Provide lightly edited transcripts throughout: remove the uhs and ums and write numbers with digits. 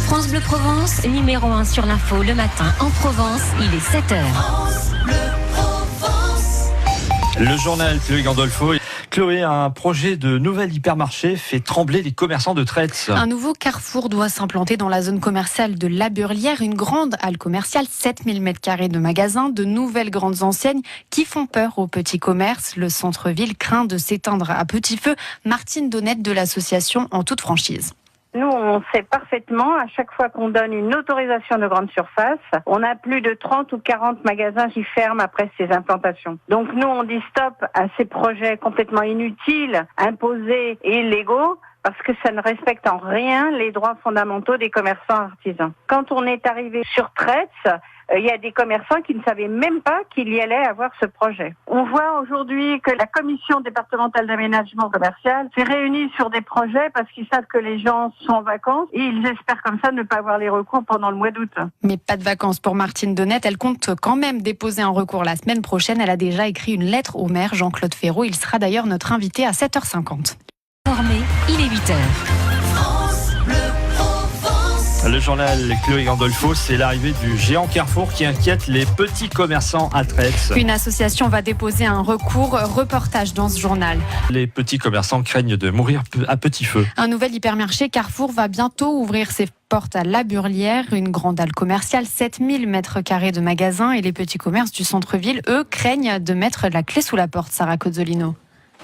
France Bleu Provence, numéro 1 sur l'info le matin en Provence, il est 7h. France Bleu Provence. Le journal Chloé Gandolfo. Chloé, un projet de nouvel hypermarché fait trembler les commerçants de Tretz. Un nouveau carrefour doit s'implanter dans la zone commerciale de La Burlière, une grande halle commerciale, 7000 m² de magasins, de nouvelles grandes enseignes qui font peur aux petits commerces. Le centre-ville craint de s'éteindre à petit feu. Martine Donnette de l'association En Toute Franchise. Nous, on sait parfaitement, à chaque fois qu'on donne une autorisation de grande surface, on a plus de 30 ou 40 magasins qui ferment après ces implantations. Donc nous, on dit stop à ces projets complètement inutiles, imposés et illégaux, parce que ça ne respecte en rien les droits fondamentaux des commerçants artisans. Quand on est arrivé sur Tretz, il y a des commerçants qui ne savaient même pas qu'il y allait avoir ce projet. On voit aujourd'hui que la commission départementale d'aménagement commercial s'est réunie sur des projets parce qu'ils savent que les gens sont en vacances et ils espèrent comme ça ne pas avoir les recours pendant le mois d'août. Mais pas de vacances pour Martine Donnette. Elle compte quand même déposer un recours la semaine prochaine. Elle a déjà écrit une lettre au maire Jean-Claude Ferraud. Il sera d'ailleurs notre invité à 7h50. Formé, il est 8h. Le journal Chloé Gandolfo, c'est l'arrivée du géant Carrefour qui inquiète les petits commerçants à Tretz. Une association va déposer un recours. Reportage dans ce journal. Les petits commerçants craignent de mourir à petit feu. Un nouvel hypermarché Carrefour va bientôt ouvrir ses portes à La Burlière, une grande halle commerciale, 7000 m² de magasins, et les petits commerces du centre-ville, eux, craignent de mettre la clé sous la porte. Sarah Cozzolino.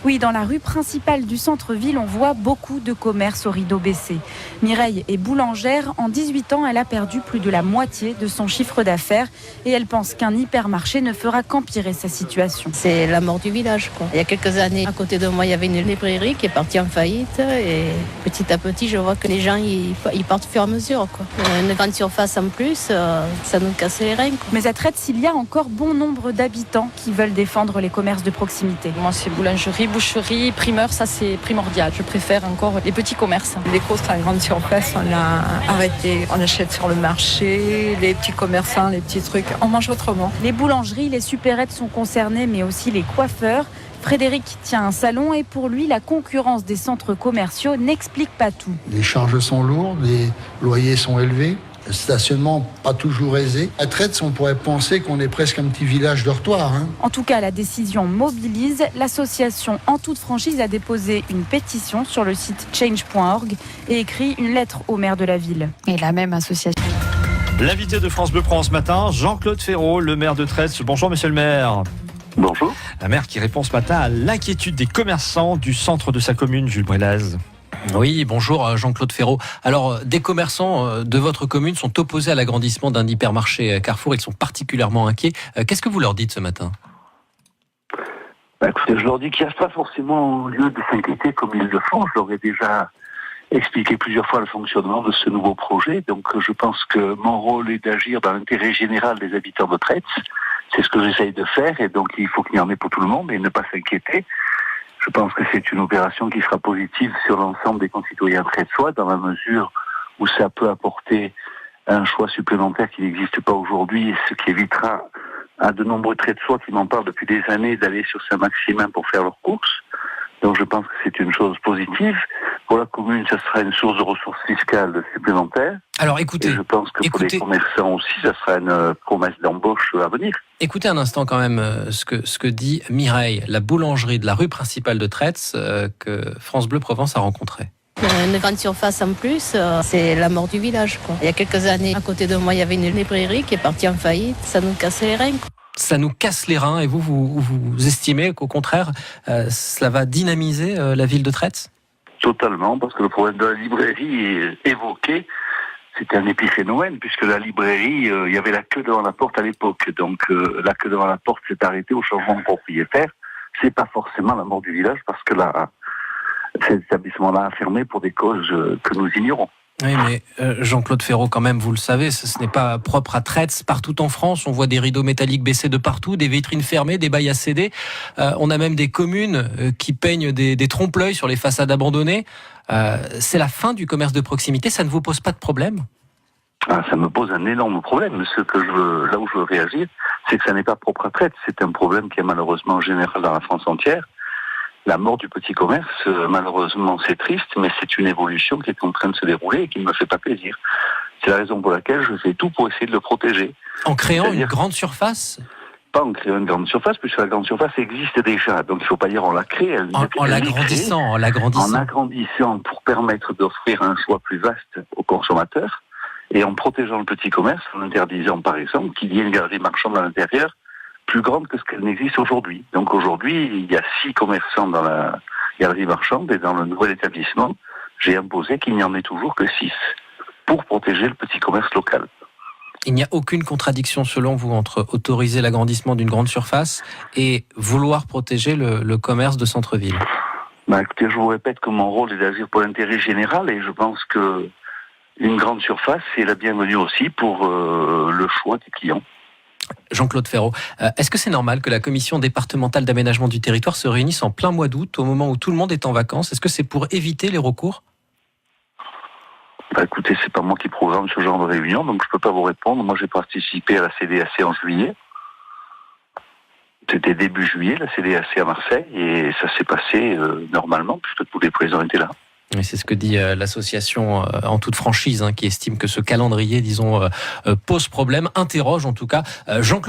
Oui, dans la rue principale du centre-ville, on voit beaucoup de commerces au rideau baissé. Mireille est boulangère. En 18 ans, elle a perdu plus de la moitié de son chiffre d'affaires et elle pense qu'un hypermarché ne fera qu'empirer sa situation. C'est la mort du village, quoi. Il y a quelques années, à côté de moi, il y avait une librairie qui est partie en faillite et petit à petit, je vois que les gens ils partent au fur et à mesure, quoi. Une grande surface en plus, ça nous casse les reins, quoi. Mais à Tretz, il y a encore bon nombre d'habitants qui veulent défendre les commerces de proximité. Moi, c'est boulangerie, boucherie, primeur, ça c'est primordial. Je préfère encore les petits commerces. Les grosses, la grande surface, on l'a arrêté. On achète sur le marché, les petits commerçants, les petits trucs. On mange autrement. Les boulangeries, les supérettes sont concernées, mais aussi les coiffeurs. Frédéric tient un salon et pour lui, la concurrence des centres commerciaux n'explique pas tout. Les charges sont lourdes, les loyers sont élevés. Le stationnement pas toujours aisé. À Tretz, on pourrait penser qu'on est presque un petit village dortoir. En tout cas, la décision mobilise. L'association En Toute Franchise a déposé une pétition sur le site change.org et écrit une lettre au maire de la ville. Et la même association. L'invité de France Bleu Provence ce matin, Jean-Claude Ferraud, le maire de Tretz. Bonjour monsieur le maire. Bonjour. Un maire qui répond ce matin à l'inquiétude des commerçants du centre de sa commune, Jules Brélaz. Oui, bonjour Jean-Claude Ferraud. Alors, des commerçants de votre commune sont opposés à l'agrandissement d'un hypermarché Carrefour. Ils sont particulièrement inquiets. Qu'est-ce que vous leur dites ce matin ? Écoutez, je leur dis qu'il n'y a pas forcément lieu de s'inquiéter comme ils le font. Je leur ai déjà expliqué plusieurs fois le fonctionnement de ce nouveau projet. Donc, je pense que mon rôle est d'agir dans l'intérêt général des habitants de Tretz. C'est ce que j'essaye de faire et donc il faut qu'il y en ait pour tout le monde et ne pas s'inquiéter. Je pense que c'est une opération qui sera positive sur l'ensemble des concitoyens tretzois dans la mesure où ça peut apporter un choix supplémentaire qui n'existe pas aujourd'hui, ce qui évitera à de nombreux tretzois qui m'en parlent depuis des années d'aller sur Saint-Maximin pour faire leurs courses. Donc je pense que c'est une chose positive. Pour la commune, ça sera une source de ressources fiscales supplémentaires. Alors écoutez, et je pense que pour les commerçants aussi, ça sera une promesse d'embauche à venir. Écoutez un instant quand même ce que dit Mireille, la boulangerie de la rue principale de Tretz que France Bleu Provence a rencontrée. Une grande surface en plus, c'est la mort du village, quoi. Il y a quelques années, à côté de moi, il y avait une librairie qui est partie en faillite. Ça nous casse les reins, quoi. Ça nous casse les reins et vous estimez qu'au contraire, cela va dynamiser la ville de Tretz ? Totalement, parce que le problème de la librairie est évoqué. C'était un épiphénomène, puisque la librairie, il y avait la queue devant la porte à l'époque. Donc la queue devant la porte s'est arrêtée au changement de propriétaire. C'est pas forcément la mort du village, parce que cet établissement-là a fermé pour des causes que nous ignorons. Oui, mais Jean-Claude Ferraud, quand même, vous le savez, ce n'est pas propre à Tretz. Partout en France, on voit des rideaux métalliques baissés de partout, des vitrines fermées, des bails à céder. On a même des communes qui peignent des trompe-l'œil sur les façades abandonnées. C'est la fin du commerce de proximité. Ça ne vous pose pas de problème ? Ça me pose un énorme problème. Là où je veux réagir, c'est que ça n'est pas propre à Tretz. C'est un problème qui est malheureusement général dans la France entière. la mort du petit commerce, malheureusement, c'est triste, mais c'est une évolution qui est en train de se dérouler et qui ne me fait pas plaisir. C'est la raison pour laquelle je fais tout pour essayer de le protéger. En créant une grande surface ? Pas en créant une grande surface, puisque la grande surface existe déjà. Donc il ne faut pas dire on la crée. En l'agrandissant. En agrandissant pour permettre d'offrir un choix plus vaste aux consommateurs et en protégeant le petit commerce, en interdisant par exemple qu'il y ait une galerie marchande à l'intérieur plus grande que ce qu'elle n'existe aujourd'hui. Donc aujourd'hui, il y a 6 commerçants dans la galerie marchande et dans le nouvel établissement, j'ai imposé qu'il n'y en ait toujours que 6 pour protéger le petit commerce local. Il n'y a aucune contradiction selon vous entre autoriser l'agrandissement d'une grande surface et vouloir protéger le commerce de centre-ville ? Écoutez, je vous répète que mon rôle est d'agir pour l'intérêt général et je pense que une grande surface est la bienvenue aussi pour le choix des clients. Jean-Claude Ferraud, est-ce que c'est normal que la commission départementale d'aménagement du territoire se réunisse en plein mois d'août, au moment où tout le monde est en vacances ? Est-ce que c'est pour éviter les recours ? Écoutez, c'est pas moi qui programme ce genre de réunion, donc je peux pas vous répondre. Moi, j'ai participé à la CDAC en juillet. C'était début juillet, la CDAC à Marseille, et ça s'est passé normalement, puisque tous les présidents étaient là. Et c'est ce que dit l'association en toute franchise, qui estime que ce calendrier, disons, pose problème, interroge en tout cas. Jean-Claude